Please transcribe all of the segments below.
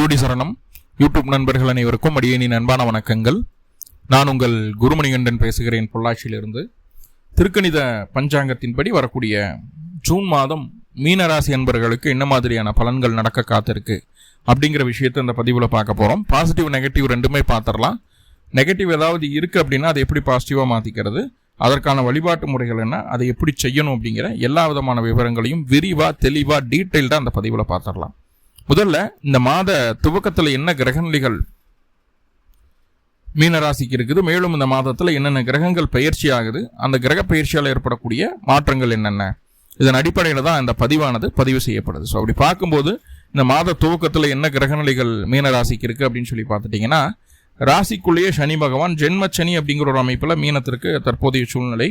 குருடி சரணம். யூடியூப் நண்பர்கள் அனைவருக்கும் அடியேனின் அன்பான வணக்கங்கள். நான் உங்கள் குருமணிகண்டன் பேசுகிறேன், பொள்ளாச்சியிலிருந்து. திருக்கணித பஞ்சாங்கத்தின்படி வரக்கூடிய ஜூன் மாதம் மீனராசி அன்பர்களுக்கு என்ன மாதிரியான பலன்கள் நடக்க காத்திருக்கு அப்படிங்கிற விஷயத்தை இந்த பதிவில் பார்க்க போகிறோம். பாசிட்டிவ் நெகட்டிவ் ரெண்டுமே பார்த்துடலாம். நெகட்டிவ் ஏதாவது இருக்குது அப்படின்னா அதை எப்படி பாசிட்டிவாக மாற்றிக்கிறது, அதற்கான வழிபாட்டு முறைகள் என்ன, அதை எப்படி செய்யணும் அப்படிங்கிற எல்லா விதமான விவரங்களையும் விரிவாக தெளிவாக டீட்டெயில்டாக அந்த பதிவில் பார்த்துடலாம். முதல்ல இந்த மாத துவக்கத்தில் என்ன கிரகநிலைகள் மீனராசிக்கு இருக்குது, மேலும் இந்த மாதத்தில் என்னென்ன கிரகங்கள் பயிற்சி ஆகுது, அந்த கிரக பயிற்சியால் ஏற்படக்கூடிய மாற்றங்கள் என்னென்ன, இதன் அடிப்படையில் தான் இந்த பதிவானது பதிவு செய்யப்படுது. ஸோ அப்படி பார்க்கும்போது இந்த மாத துவக்கத்தில் என்ன கிரகநிலைகள் மீனராசிக்கு இருக்குது அப்படின்னு சொல்லி பார்த்துட்டிங்கன்னா, ராசிக்குள்ளேயே சனி பகவான் ஜென்மச்சனி அப்படிங்கிற ஒரு அமைப்பில் மீனத்திற்கு தற்போதைய சூழ்நிலை.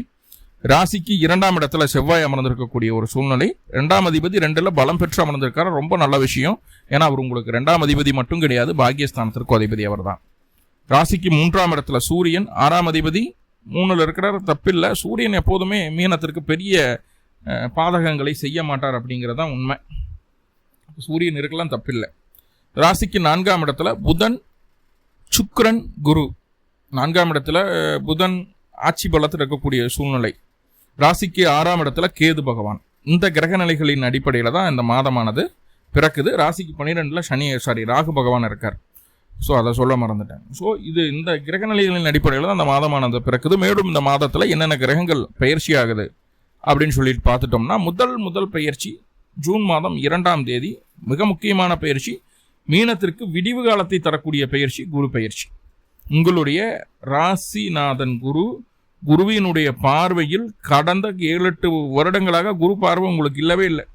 ராசிக்கு 2ஆம் இடத்துல செவ்வாய் அமர்ந்திருக்கக்கூடிய ஒரு சூழ்நிலை. 2ஆம் அதிபதி 2ல் பலம் பெற்று அமர்ந்திருக்காரு. ரொம்ப நல்ல விஷயம். ஏன்னா அவர் உங்களுக்கு 2ஆம் அதிபதி மட்டும் கிடையாது, பாக்கியஸ்தானத்திற்கு அதிபதி அவர் தான். ராசிக்கு 3ஆம் இடத்துல சூரியன், 6ஆம் அதிபதி 3ல் இருக்கிறார், தப்பில்லை. சூரியன் எப்போதுமே மீனத்திற்கு பெரிய பாதகங்களை செய்ய மாட்டார் அப்படிங்கிறதான் உண்மை. சூரியன் இருக்கலாம், தப்பில்லை. ராசிக்கு 4ஆம் இடத்துல புதன், சுக்கிரன், குரு. 4ஆம் இடத்துல புதன் ஆட்சி பலத்தில் இருக்கக்கூடிய சூழ்நிலை. ராசிக்கு 6ஆம் இடத்துல கேது பகவான். இந்த கிரக நிலைகளின் அடிப்படையில் தான் இந்த மாதமானது பிறக்குது. ராசிக்கு 12ல் ராகு பகவான் இருக்கார். ஸோ அதை சொல்ல மறந்துட்டேன். ஸோ இந்த கிரக நிலைகளின் அடிப்படையில் தான் இந்த மாதமானது பிறக்குது. மேலும் இந்த மாதத்தில் என்னென்ன கிரகங்கள் பயிற்சி ஆகுது அப்படின்னு சொல்லிட்டு பார்த்துட்டோம்னா, முதல் பயிற்சி ஜூன் மாதம் 2ஆம் தேதி, மிக முக்கியமான பயிற்சி. மீனத்திற்கு விடிவு காலத்தை தரக்கூடிய பயிற்சி குரு பயிற்சி. உங்களுடைய ராசிநாதன் குருவினுடைய பார்வையில் கடந்த 7-8 வருடங்களாக குரு பார்வை உங்களுக்கு இல்லவே இல்லை.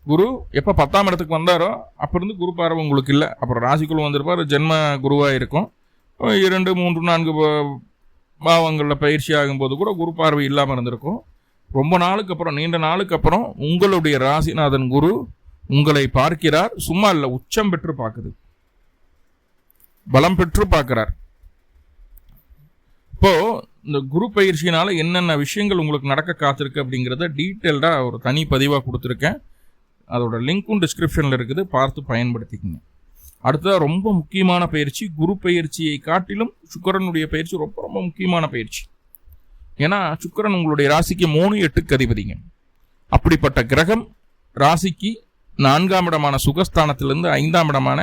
குரு எப்போ 10ஆம் இடத்துக்கு வந்தாரோ அப்போ இருந்து குரு பார்வை உங்களுக்கு இல்லை. அப்புறம் ராசிக்குள்ள வந்திருப்பார், ஜென்ம குருவாக இருக்கும். 2, 3, 4 பாவங்களில் பயிற்சி ஆகும்போது கூட குரு பார்வை இல்லாமல் இருந்திருக்கும். ரொம்ப நாளுக்கு அப்புறம், நீண்ட நாளுக்கு அப்புறம் உங்களுடைய ராசிநாதன் குரு உங்களை பார்க்கிறார். சும்மா இல்லை, உச்சம் பெற்று பார்க்குது, பலம் பெற்று பார்க்கிறார். இப்போ இந்த குரு பயிற்சியினால என்னென்ன விஷயங்கள் உங்களுக்கு நடக்க காத்திருக்கு அப்படிங்கிறத டீட்டெயில்டாக ஒரு தனி பதிவாக கொடுத்துருக்கேன். அதோட லிங்க்கும் டிஸ்கிரிப்ஷனில் இருக்குது, பார்த்து பயன்படுத்திக்கங்க. அடுத்ததாக ரொம்ப முக்கியமான பயிற்சி, குரு பயிற்சியை காட்டிலும் சுக்கிரனுடைய பயிற்சி ரொம்ப ரொம்ப முக்கியமான பயிற்சி. ஏன்னா சுக்கிரன் உங்களுடைய ராசிக்கு 3-8க்கு அதிபதிங்க. அப்படிப்பட்ட கிரகம் ராசிக்கு 4ஆம் இடமான சுகஸ்தானத்திலிருந்து 5ஆம் இடமான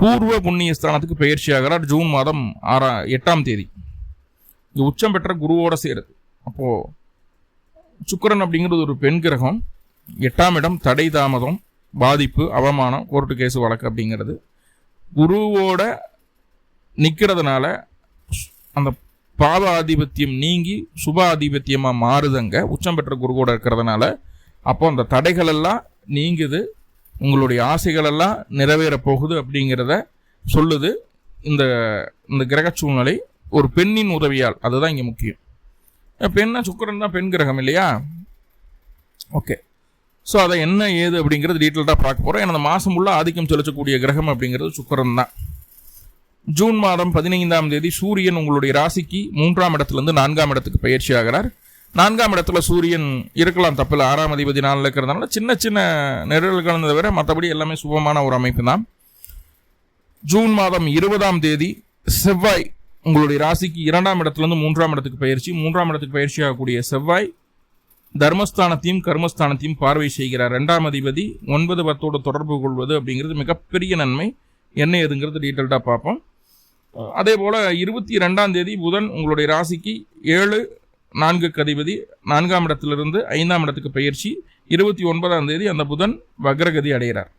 பூர்வ புண்ணிய ஸ்தானத்துக்கு பயிற்சி ஆகிறார் ஜூன் மாதம் 8ஆம் தேதி. இது உச்சம் பெற்ற குருவோட சேருது. அப்போது சுக்கிரன் அப்படிங்கிறது ஒரு பெண் கிரகம். 8ஆம் இடம் தடை, தாமதம், பாதிப்பு, அவமானம், கோர்ட்டு கேஸு வழக்கு அப்படிங்கிறது. குருவோட நிற்கிறதுனால அந்த பாவ ஆதிபத்தியம் நீங்கி சுப ஆதிபத்தியமாக மாறுதங்க, உச்சம் பெற்ற குருவோட இருக்கிறதுனால. அப்போ அந்த தடைகள் எல்லாம் நீங்குது, உங்களுடைய ஆசைகளெல்லாம் நிறைவேற போகுது அப்படிங்கிறத சொல்லுது இந்த கிரக சூழ்நிலை. ஒரு பெண்ணின் உதவியால், அதுதான் இங்கே முக்கியம். பெண்ணா சுக்கிரன் தான் பெண் கிரகம் இல்லையா? ஓகே. ஸோ அதை என்ன ஏது அப்படிங்கிறது டீட்டெயில்டாக பார்க்க போகிறோம். ஏன்னா அந்த மாதம் உள்ள ஆதிக்கம் செலுத்தக்கூடிய கிரகம் அப்படிங்கிறது சுக்கிரன் தான். ஜூன் மாதம் 15ஆம் தேதி சூரியன் உங்களுடைய ராசிக்கு 3ஆம் இடத்துலேருந்து 4ஆம் இடத்துக்கு பயிற்சி ஆகிறார். 4ஆம் இடத்துல சூரியன் இருக்கலாம், தப்பில். 6ஆம் அதிபதி 4ல் இருக்கிறதுனால சின்ன சின்ன நெருடல்கள் தவிர மற்றபடி எல்லாமே சுபமான ஒரு அமைப்பு தான். ஜூன் மாதம் 20ஆம் தேதி செவ்வாய் உங்களுடைய ராசிக்கு 2ஆம் இடத்துலேருந்து 3ஆம் இடத்துக்கு பயிற்சி. 3ஆம் இடத்துக்கு பயிற்சி ஆகக்கூடிய செவ்வாய் தர்மஸ்தானத்தையும் கர்மஸ்தானத்தையும் பார்வை செய்கிறார். 2ஆம் அதிபதி 9-10 தொடர்பு கொள்வது அப்படிங்கிறது மிகப்பெரிய நன்மை. என்ன ஏதுங்கிறது டீட்டெயில்டாக பார்ப்போம். அதே போல் 22ஆம் தேதி புதன் உங்களுடைய ராசிக்கு 7-4க்கு அதிபதி 4ஆம் இடத்திலிருந்து 5ஆம் இடத்துக்கு பயிற்சி. 29ஆம் தேதி அந்த புதன் வக்ரகதி அடைகிறார்.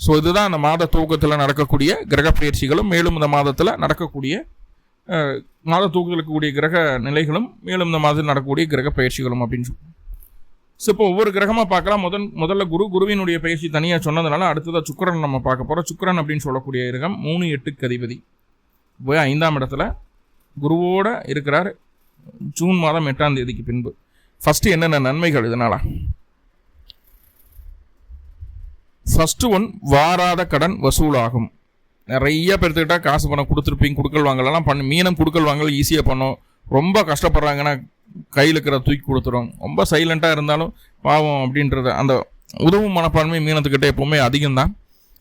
ஸோ இதுதான் அந்த மாத துவக்கத்தில் நடக்கக்கூடிய கிரக பயிற்சிகளும், மேலும் இந்த மாதத்தில் நடக்கக்கூடிய மாத துவக்கத்தில் இருக்கக்கூடிய கிரக நிலைகளும், மேலும் இந்த மாதத்தில் நடக்கக்கூடிய கிரக பயிற்சிகளும் அப்படின்னு சொல்லி. ஸோ இப்போ ஒவ்வொரு கிரகமாக பார்க்கலாம். முதல்ல குருவினுடைய பயிற்சி தனியாக சொன்னதுனால அடுத்ததாக சுக்கிரன் நம்ம பார்க்க போகிறோம். சுக்கிரன் அப்படின்னு சொல்லக்கூடிய கிரகம் 3-8க்கு அதிபதி. போய் 5ஆம் இடத்துல குருவோடு இருக்கிறார் ஜூன் மாதம் 8ஆம் தேதிக்கு பின்பு. ஃபஸ்ட்டு என்னென்ன நன்மைகள் இதனால்? ஃபஸ்ட்டு ஒன், வாராத கடன் வசூலாகும். நிறைய பேர்த்துக்கிட்ட காசு பணம் கொடுத்துருப்பீங்க, கொடுக்கல் வாங்கலாம் பண்ணி. மீனம் கொடுக்கல் வாங்கல் ஈஸியாக பண்ணோம். ரொம்ப கஷ்டப்படுறாங்கன்னா கையில் இருக்கிற தூக்கி கொடுத்துரும். ரொம்ப சைலண்ட்டாக இருந்தாலும் பாவம் அப்படின்றது அந்த உதவும் மனப்பான்மை மீனத்துக்கிட்ட எப்போவுமே அதிகம்தான்.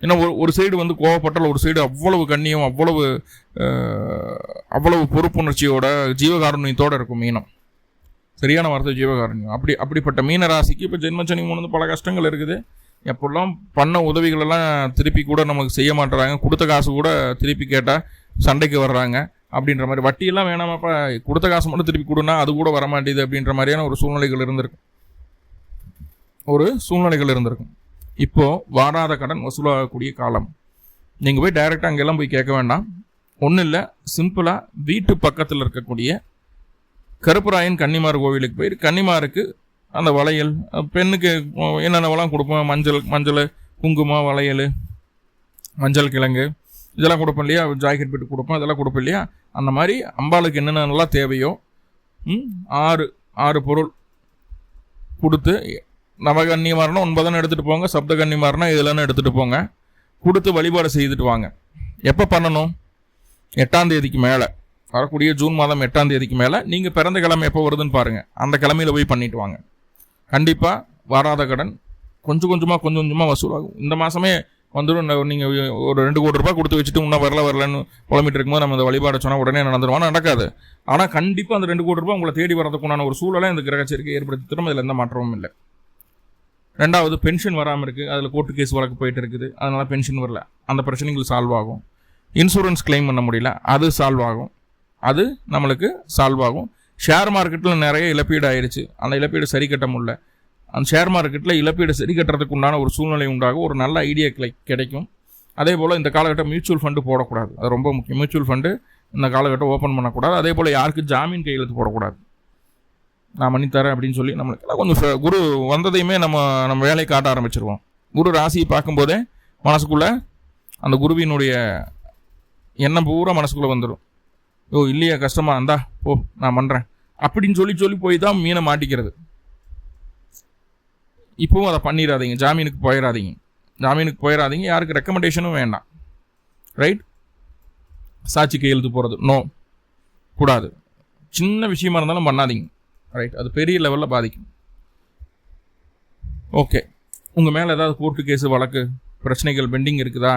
ஏன்னா ஒரு சைடு வந்து கோவப்பட்டால் ஒரு சைடு அவ்வளவு கண்ணியம், அவ்வளவு பொறுப்புணர்ச்சியோட ஜீவகாருண்யத்தோடு இருக்கும் மீனம். சரியான வார்த்தை ஜீவகாருண்யம். அப்படிப்பட்ட மீன ராசிக்கு இப்போ ஜென்மச்சனி மூணு பல கஷ்டங்கள் இருக்குது. எப்பெல்லாம் பண்ண உதவிகளெல்லாம் திருப்பி கூட நமக்கு செய்ய மாட்டுறாங்க, கொடுத்த காசு கூட திருப்பி கேட்டால் சண்டைக்கு வர்றாங்க அப்படின்ற மாதிரி. வட்டியெல்லாம் வேணாமாப்பா, கொடுத்த காசு மட்டும் திருப்பி கொடுனா அது கூட வரமாட்டேது அப்படின்ற மாதிரியான ஒரு சூழ்நிலைகள் இருந்திருக்கும். இப்போது வாராத கடன் வசூலாகக்கூடிய காலம். நீங்கள் போய் டைரெக்டாக அங்கெல்லாம் போய் கேட்க வேண்டாம். ஒன்றும் இல்லை, சிம்பிளாக வீட்டு பக்கத்தில் இருக்கக்கூடிய கருப்பராயன் கன்னிமார் கோவிலுக்கு போய் கன்னிமாருக்கு அந்த வளையல், பெண்ணுக்கு என்னென்னவெல்லாம் கொடுப்போம், மஞ்சள் குங்குமம், வளையல், மஞ்சள் கிழங்கு இதெல்லாம் கொடுப்போம் இல்லையா, ஜாக்கெட் பெட்டு கொடுப்போம், இதெல்லாம் கொடுப்போம் இல்லையா. அந்த மாதிரி அம்பாளுக்கு என்னென்னலாம் தேவையோ 6 பொருள் கொடுத்து, நவகன்னிமார்னா 9 எடுத்துகிட்டு போங்க, சப்த கன்னிமார்னா இதெல்லாம் எடுத்துகிட்டு போங்க, கொடுத்து வழிபாடு செய்துட்டு வாங்க. எப்போ பண்ணணும்? 8ஆம் தேதிக்கு மேலே, வரக்கூடிய ஜூன் மாதம் 8ஆம் தேதிக்கு மேலே. நீங்கள் பிறந்த கிழமை எப்போ வருதுன்னு பாருங்கள், அந்த கிழமையில் போய் பண்ணிட்டு வாங்க. கண்டிப்பாக வாராத கடன் கொஞ்சம் கொஞ்சமாக வசூலாகும். இந்த மாதமே வந்துடும். நீங்கள் ஒரு 2 கோடி ரூபாய் கொடுத்து வச்சுட்டு இன்னும் வரலன்னு புலம்பிட்டு இருக்கும்போது நம்ம இந்த வழிபாடு சொன்னால் உடனே நடந்துருவானா? நடக்காது. ஆனால் கண்டிப்பாக அந்த 2 கோடி ரூபாய் உங்களை தேடி வரதுக்குண்டான ஒரு சூழலை இந்த கிரகச்சேர்க்கை ஏற்படுத்தி தரும். அதில் எந்த மாற்றமும் இல்லை. 2வது, பென்ஷன் வராமல் இருக்குது, அதில் கோர்ட்டு கேஸ் வழக்கு போயிட்டு இருக்குது, அதனால் பென்ஷன் வரல, அந்த பிரச்சனைகள் சால்வ் ஆகும். இன்சூரன்ஸ் கிளைம் பண்ண முடியல, அது சால்வ் ஆகும். ஷேர் மார்க்கெட்டில் நிறைய இழப்பீடு ஆயிடுச்சு, அந்த இழப்பீடு சரி கட்ட முடியல. அந்த ஷேர் மார்க்கெட்டில் இழப்பீடு சரி கட்டுறதுக்கு உண்டான ஒரு சூழ்நிலை உண்டாகும், ஒரு நல்ல ஐடியா கிடைக்கும். அதே போல் இந்த காலகட்டம் மியூச்சுவல் ஃபண்டு போடக்கூடாது, அது ரொம்ப முக்கியம். மியூச்சுவல் ஃபண்டு இந்த காலகட்டம் ஓப்பன் பண்ணக்கூடாது. அதே போல் யாருக்கு ஜாமீன் கையெழுத்து போடக்கூடாது. நான் பண்ணித்தரேன் அப்படின்னு சொல்லி நம்மளுக்கு கொஞ்சம் குரு வந்ததையுமே நம்ம வேலையை காட்ட ஆரம்பிச்சிருவோம். குரு ராசியை பார்க்கும்போதே மனசுக்குள்ளே அந்த குருவினுடைய எண்ணம் பூரா மனசுக்குள்ளே வந்துடும். இல்லையா, கஷ்டமா இருந்தா நான் பண்ணுறேன் அப்படின்னு சொல்லி போய் தான் மீனை மாட்டிக்கிறது. இப்போவும் அதை பண்ணிடாதீங்க. ஜாமீனுக்கு போயிடாதீங்க. யாருக்கு ரெக்கமெண்டேஷனும் வேண்டாம். ரைட்? சாட்சி கையெழுத்து போகிறது நோ, கூடாது. சின்ன விஷயமா இருந்தாலும் பண்ணாதீங்க. ரைட்? அது பெரிய லெவலில் பாதிக்கும். ஓகே, உங்கள் மேலே ஏதாவது கோர்ட்டு கேஸு வழக்கு பிரச்சனைகள் பெண்டிங் இருக்குதா?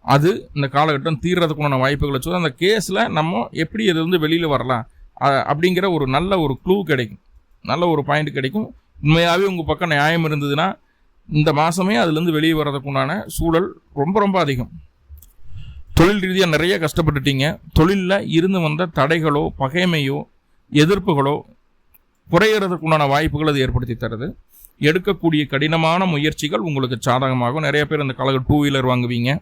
அது இந்த காலகட்டம் தீர்றதுக்குண்டான வாய்ப்புகளை வச்சு அந்த கேஸில் நம்ம எப்படி அது வந்து வெளியில் வரலாம் அப்படிங்கிற ஒரு நல்ல ஒரு க்ளூ கிடைக்கும், நல்ல ஒரு பாயிண்ட் கிடைக்கும். உண்மையாகவே உங்கள் பக்கம் நியாயம் இருந்ததுன்னா இந்த மாதமே அதுலேருந்து வெளியே வர்றதுக்குண்டான சூழல் ரொம்ப அதிகம். தொழில் ரீதியாக நிறைய கஷ்டப்பட்டுட்டீங்க. தொழிலில் இருந்து வந்த தடைகளோ பகைமையோ எதிர்ப்புகளோ குறையிறதுக்குண்டான வாய்ப்புகள் அது ஏற்படுத்தி தருது. எடுக்கக்கூடிய கடினமான முயற்சிகள் உங்களுக்கு சாதகமாகும். நிறைய பேர் இந்த காலகட்டம் 2 வீலர் வாங்குவீங்க.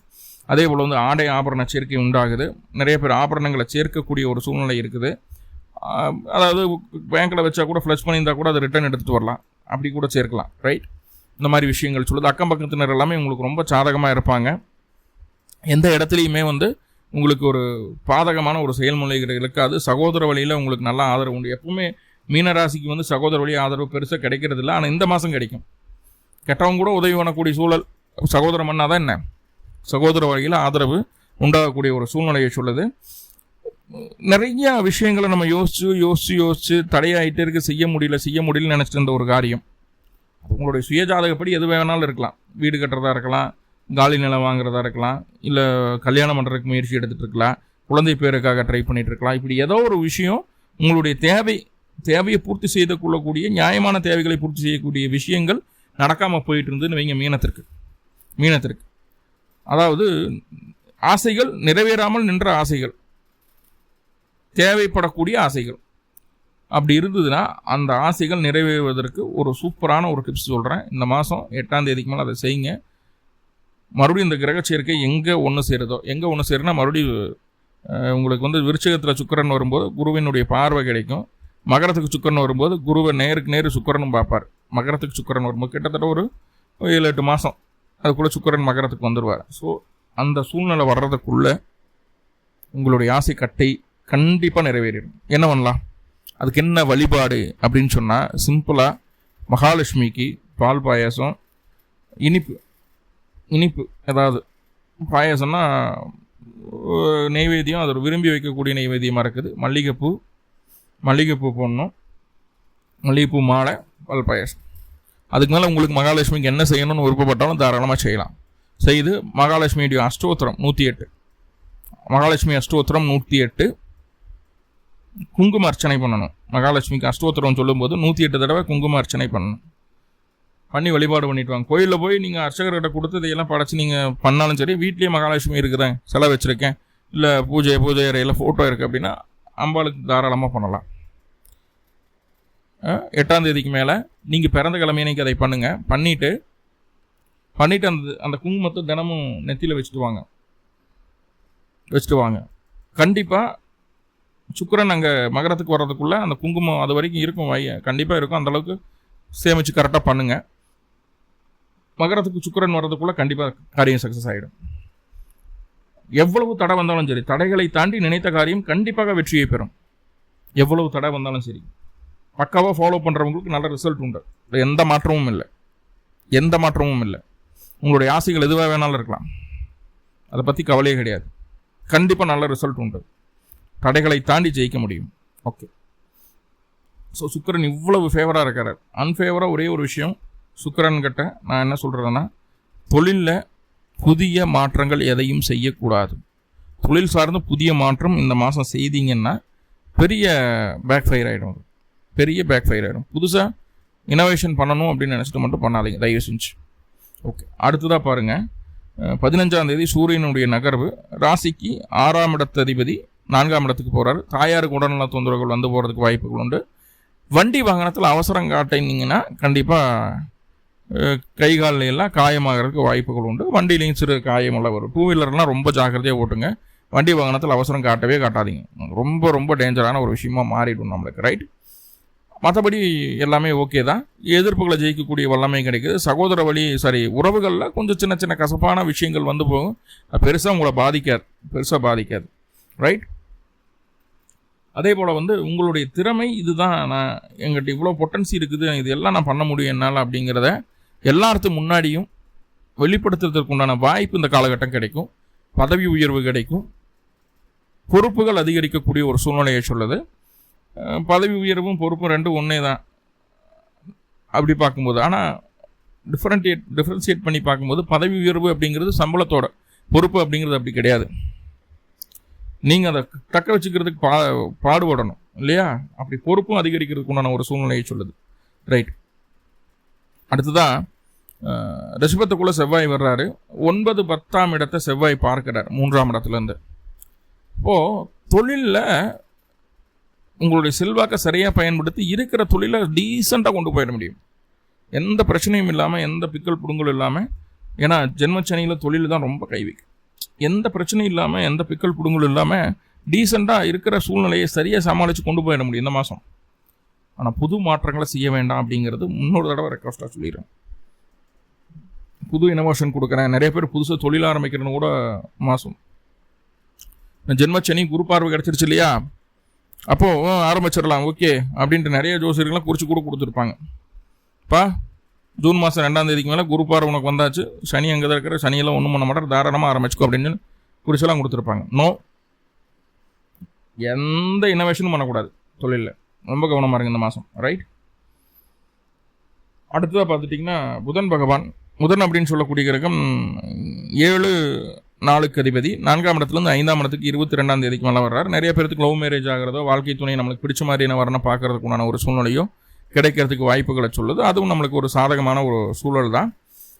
அதே போல் வந்து ஆடை ஆபரண சேர்க்கை உண்டாகுது. நிறைய பேர் ஆபரணங்களை சேர்க்கக்கூடிய ஒரு சூழ்நிலை இருக்குது. அதாவது பேங்க்கில் வச்சா கூட ஃப்ளஷ் பண்ணியிருந்தால் கூட அதை ரிட்டர்ன் எடுத்துகிட்டு வரலாம், அப்படி கூட சேர்க்கலாம். ரைட்? இந்த மாதிரி விஷயங்கள் சொல்லுது. அக்கம் பக்கத்தினர் எல்லாமே உங்களுக்கு ரொம்ப சாதகமாக இருப்பாங்க. எந்த இடத்துலையுமே வந்து உங்களுக்கு ஒரு பாதகமான ஒரு செயல்முறைகள் இருக்காது. சகோதர வழியில் உங்களுக்கு நல்ல ஆதரவு உண்டு. எப்பவுமே மீனராசிக்கு வந்து சகோதர வழி ஆதரவு பெருசாக கிடைக்கிறது இல்லை. ஆனால் இந்த மாதம் கிடைக்கும். கெட்டவங்க கூட உதவி பண்ணக்கூடிய சூழல் சகோதரம் பண்ணாதான் என்ன, சகோதர வழியில் ஆதரவு உண்டாகக்கூடிய ஒரு சூழ்நிலையை சொல்லுது. நிறைய விஷயங்களை நம்ம யோசிச்சு தடையாயிட்டே இருக்கு, செய்ய முடியலன்னு நினச்சிட்டு இருந்த ஒரு காரியம். உங்களுடைய சுயஜாதகப்படி எது வேணாலும் இருக்கலாம். வீடு கட்டுறதா இருக்கலாம், காலி நிலம் வாங்குறதா இருக்கலாம், இல்லை கல்யாணம் பண்ணுறதுக்கு முயற்சி எடுத்துகிட்டு இருக்கலாம், குழந்தை பேருக்காக ட்ரை பண்ணிகிட்டு இருக்கலாம். இப்படி ஏதோ ஒரு விஷயம் உங்களுடைய தேவையை பூர்த்தி செய்து கொள்ளக்கூடிய நியாயமான தேவைகளை பூர்த்தி செய்யக்கூடிய விஷயங்கள் நடக்காமல் போயிட்டு இருந்துன்னு வைங்க. மீனத்திற்கு அதாவது ஆசைகள் நிறைவேறாமல் நின்ற ஆசைகள், தேவைப்படக்கூடிய ஆசைகள் அப்படி இருந்ததுன்னா அந்த ஆசைகள் நிறைவேறுவதற்கு ஒரு சூப்பரான ஒரு டிப்ஸ் சொல்கிறேன். இந்த மாதம் 8ஆம் தேதிக்கு மேலே அதை செய்யுங்க. மறுபடியும் இந்த கிரக சேர்க்கை எங்கே ஒன்று சேருனா மறுபடியும் உங்களுக்கு வந்து விருச்சிகத்தில் சுக்கிரன் வரும்போது குருவினுடைய பார்வை கிடைக்கும். மகரத்துக்கு சுக்கிரன் வரும்போது குருவை நேருக்கு நேர் சுக்கிரனும் பார்ப்பார். மகரத்துக்கு சுக்கிரன் வரும்போது கிட்டத்தட்ட ஒரு 7-8 மாதம் அதுக்குள்ளே சுக்கிரன் மகரத்துக்கு வந்துடுவார். ஸோ அந்த சூழ்நிலை வர்றதுக்குள்ளே உங்களுடைய ஆசை கட்டை கண்டிப்பாக நிறைவேறிடும். என்ன பண்ணலாம், அதுக்கு என்ன வழிபாடு அப்படின்னு சொன்னால், சிம்பிளாக மகாலட்சுமிக்கு பால் பாயாசம், இனிப்பு ஏதாவது பாயாசம்னா நெய்வேத்தியம், அது விரும்பி வைக்கக்கூடிய நெய்வேத்தியமாக இருக்குது. மல்லிகைப்பூ போடணும், மல்லிகைப்பூ மாலை, பால் பாயாசம். அதுக்கு மேலே உங்களுக்கு மகாலட்சுமிக்கு என்ன செய்யணும்னு விருப்பப்பட்டாலும் தாராளமாக செய்யலாம். செய்து மகாலட்சுமியுடைய அஷ்டோத்திரம் 108, மகாலட்சுமி அஷ்டோத்திரம் 108 குங்கும அர்ச்சனை பண்ணணும். மகாலட்சுமிக்கு அஷ்டோத்திரம் சொல்லும்போது 108 தடவை குங்கும அர்ச்சனை பண்ணணும். பண்ணி வழிபாடு பண்ணிட்டு வாங்க. கோயிலில் போய் நீங்கள் அர்ச்சகர்கிட்ட கொடுத்து இதையெல்லாம் படைச்சி நீங்கள் பண்ணாலும் சரி, வீட்லேயே மகாலட்சுமி இருக்குதேன், சிலை வச்சுருக்கேன், இல்லை பூஜை அறையில் ஃபோட்டோ இருக்குது அப்படின்னா அம்பாளுக்கு தாராளமாக பண்ணலாம். 8ஆம் தேதிக்கு மேலே நீங்கள் பிறந்த கிழமையினைக்கு அதை பண்ணுங்கள். பண்ணிவிட்டு அந்த குங்குமத்தை தினமும் நெத்தியில் வச்சுட்டு வாங்க. கண்டிப்பாக சுக்கிரன் அங்கே மகரத்துக்கு வர்றதுக்குள்ளே அந்த குங்குமம் அது வரைக்கும் இருக்கும், கண்டிப்பாக இருக்கும். அந்தளவுக்கு சேமித்து கரெக்டாக பண்ணுங்கள். மகரத்துக்கு சுக்கிரன் வர்றதுக்குள்ளே கண்டிப்பாக காரியம் சக்ஸஸ் ஆகிடும். எவ்வளவு தடை வந்தாலும் சரி, தடைகளை தாண்டி நினைத்த காரியம் கண்டிப்பாக வெற்றியை பெறும். எவ்வளவு தடை வந்தாலும் சரி, பக்காவாக ஃபாலோ பண்ணுறவங்களுக்கு நல்ல ரிசல்ட் உண்டு. எந்த மாற்றமும் இல்லை. உங்களுடைய ஆசைகள் எதுவாக வேணாலும் இருக்கலாம், அதை பற்றி கவலையே கிடையாது. கண்டிப்பாக நல்ல ரிசல்ட் உண்டு. தடைகளை தாண்டி ஜெயிக்க முடியும். ஓகே, ஸோ சுக்கிரன் இவ்வளவு ஃபேவராக இருக்கார். அன்ஃபேவராக ஒரே ஒரு விஷயம் சுக்கிரன் கிட்ட நான் என்ன சொல்கிறேன்னா, தொழிலில் புதிய மாற்றங்கள் எதையும் செய்யக்கூடாது. தொழில் சார்ந்த புதிய மாற்றம் இந்த மாதம் செய்தீங்கன்னா பெரிய பேக் ஃபயர் ஆகிடும். புதுசாக இனோவேஷன் பண்ணணும் அப்படின்னு நினச்சிட்டு மட்டும் பண்ணாதீங்க, தயவு செஞ்சு. ஓகே, அடுத்ததாக பாருங்கள். 15ஆம் தேதி சூரியனுடைய நகர்வு. ராசிக்கு 6ஆம் இடத்து அதிபதி 4ஆம் இடத்துக்கு போகிறார். தாயாருக்கு உடல்நல தொந்தரவுகள் வந்து போகிறதுக்கு வாய்ப்புகள் உண்டு. வண்டி வாகனத்தில் அவசரம் காட்டினீங்கன்னா கண்டிப்பாக கை காலில் எல்லாம் காயமாகிறதுக்கு வாய்ப்புகள் உண்டு. வண்டியிலையும் சிறு காயமெல்லாம் வரும். 2 வீலர்லாம் ரொம்ப ஜாக்கிரதையாக ஓட்டுங்க. வண்டி வாகனத்தில் அவசரம் காட்டாதீங்க. ரொம்ப ரொம்ப டேஞ்சரான ஒரு விஷயமா மாறிடும் நம்மளுக்கு, ரைட்? மற்றபடி எல்லாமே ஓகே தான். எதிர்ப்புகளை ஜெயிக்கக்கூடிய வல்லமை கிடைக்குது. சகோதர உறவுகளில் கொஞ்சம் சின்ன சின்ன கசப்பான விஷயங்கள் வந்து போகும். பெருசாக உங்களை பாதிக்காது, ரைட்? அதே போல் உங்களுடைய திறமை இதுதான், நான் எங்கிட்ட இவ்வளோ பொட்டன்சி இருக்குது, இது எல்லாம் நான் பண்ண முடியும் என்னால் அப்படிங்கிறத எல்லாத்துக்கும் முன்னாடியும் வெளிப்படுத்துறதுக்கு உண்டான வாய்ப்பு இந்த காலகட்டம் கிடைக்கும். பதவி உயர்வு கிடைக்கும். பொறுப்புகள் அதிகரிக்கக்கூடிய ஒரு சூழ்நிலையை சொல்லுது. பதவி உயர்வும் பொறுப்பும் ரெண்டும் ஒன்றே தான் அப்படி பார்க்கும்போது. ஆனால் டிஃப்ரென்ஷியேட் பண்ணி பார்க்கும்போது பதவி உயர்வு அப்படிங்கிறது சம்பளத்தோட, பொறுப்பு அப்படிங்கிறது அப்படி கிடையாது. நீங்கள் அதை தக்க வச்சுக்கிறதுக்கு பாடுபடணும் இல்லையா? அப்படி பொறுப்பும் அதிகரிக்கிறதுக்கு உண்டான ஒரு சூழ்நிலையை சொல்லுது, ரைட்? அடுத்ததான் ரிஷபத்துக்குள்ளே செவ்வாய் வர்றாரு. 9, 10ஆம் இடத்தை செவ்வாய் பார்க்கிறார் 3ஆம் இடத்துலேருந்து. இப்போது தொழிலில் உங்களுடைய செல்வாக்கை சரியாக பயன்படுத்தி இருக்கிற தொழிலை டீசெண்டாக கொண்டு போயிட முடியும். எந்த பிரச்சனையும் இல்லாமல், எந்த பிக்கல் புடுங்கலும் இல்லாமல். ஏன்னா ஜென்மச்சனியில் தொழில் தான் ரொம்ப கைவிக்கும். எந்த பிரச்சனையும் இல்லாமல், எந்த பிக்கல் புடுங்கலும் இல்லாமல் டீசெண்டாக இருக்கிற சூழ்நிலையை சரியாக சமாளித்து கொண்டு போயிட முடியும் இந்த மாதம். ஆனால் புது மாற்றங்களை செய்ய வேண்டாம் அப்படிங்கிறது இன்னொரு தடவை ரெக்வஸ்ட்டாக சொல்லிடுறேன். புது இனோவேஷன் கொடுக்குறேன், நிறைய பேர் புதுசாக தொழில் ஆரம்பிக்கிறேன்னு கூட மாதம். ஜென்மச்சனி குரு பார்வை கிடச்சிருச்சு இல்லையா? அப்போது ஆரம்பிச்சிடலாம் ஓகே அப்படின்ட்டு நிறைய ஜோசியர்கள்லாம் குறித்து கூட கொடுத்துருப்பாங்க. ஜூன் மாதம் 2ஆம் தேதிக்கு மேலே குரு பார்வை உனக்கு வந்தாச்சு, சனி அங்கே தான் இருக்கிற, சனியெல்லாம் ஒன்றும் பண்ண மாட்டார், தாராளமாக ஆரம்பிச்சுக்கோ அப்படின்னு குறிச்செல்லாம் கொடுத்துருப்பாங்க. நோ, எந்த இனோவேஷனும் பண்ணக்கூடாது தொழிலில். ரொம்ப கவனமாக இருங்க இந்த மாதம், ரைட்? அடுத்ததாக பார்த்துட்டிங்கன்னா புதன் பகவான். புதன் அப்படின்னு சொல்லக்கூடிய கிரகம் 7 நாளுக்கு அதிபதி. 4ஆம் இடத்துலேருந்து 5ஆம் இடத்துக்கு 22ஆம் தேதிக்கு மேலே வர்றார். நிறைய பேருக்கு லவ் மேரேஜ் ஆகிறதோ, வாழ்க்கை துணை நம்மளுக்கு பிடிச்ச மாதிரியான வரணும் பார்க்கறதுக்குண்டான ஒரு சூழ்நிலையோ கிடைக்கிறதுக்கு வாய்ப்புகளை சொல்லுது. அதுவும் நம்மளுக்கு ஒரு சாதகமான ஒரு சூழல் தான்.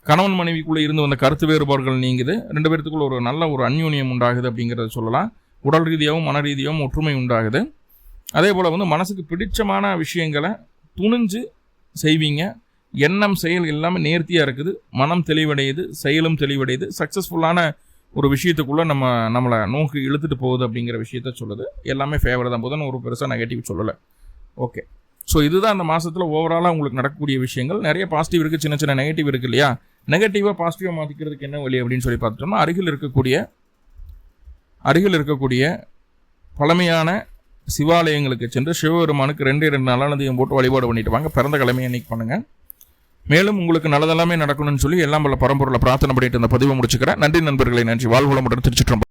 கணவன் மனைவிக்குள்ளே இருந்து வந்த கருத்து வேறுபாடுகள் நீங்குது. 2 பேர்த்துக்குள்ள ஒரு நல்ல ஒரு அந்யோன்யம் உண்டாகுது அப்படிங்கிறத சொல்லலாம். உடல் ரீதியாகவும் மன ரீதியாகவும் ஒற்றுமை உண்டாகுது. அதே போல் மனசுக்கு பிடிச்சமான விஷயங்களை துணிஞ்சு செய்வீங்க. எண்ணம் செயல் எல்லாமே நேர்த்தியாக இருக்குது. மனம் தெளிவடையுது, செயலும் தெளிவடையுது. சக்ஸஸ்ஃபுல்லான ஒரு விஷயத்துக்குள்ளே நம்மளை நோக்கி இழுத்துட்டு போகுது அப்படிங்கிற விஷயத்த சொல்லுது. எல்லாமே ஃபேவர் தான். புதன் ஒரு பெருசாக நெகட்டிவ் சொல்லலை. ஓகே, ஸோ இதுதான் அந்த மாதத்தில் ஓவராலாக உங்களுக்கு நடக்கக்கூடிய விஷயங்கள். நிறைய பாசிட்டிவ் இருக்குது, சின்ன சின்ன நெகட்டிவ் இருக்குது இல்லையா? நெகட்டிவாக பாசிட்டிவாக மாற்றிக்கிறதுக்கு என்ன வழி அப்படின்னு சொல்லி பார்த்துட்டோம்னா, அருகில் இருக்கக்கூடிய பழமையான சிவாலயங்களுக்கு சென்று சிவபெருமானுக்கு 2 நல்லெண்ணெயும் போட்டு வழிபாடு பண்ணிட்டு வாங்க. பிறந்த கிழமையை அன்னைக்கு பண்ணுங்கள். மேலும் உங்களுக்கு நல்லதெல்லாமே நடக்கணும்னு சொல்லி எல்லாம் பல பரம்பொருளை பிரார்த்தனை பண்ணிட்டு இந்த பதிவை முடிச்சுக்கிறேன். நன்றி நண்பர்களை, நன்றி. வாழ்வளமுடன். திருச்சிற்றம்பலம்.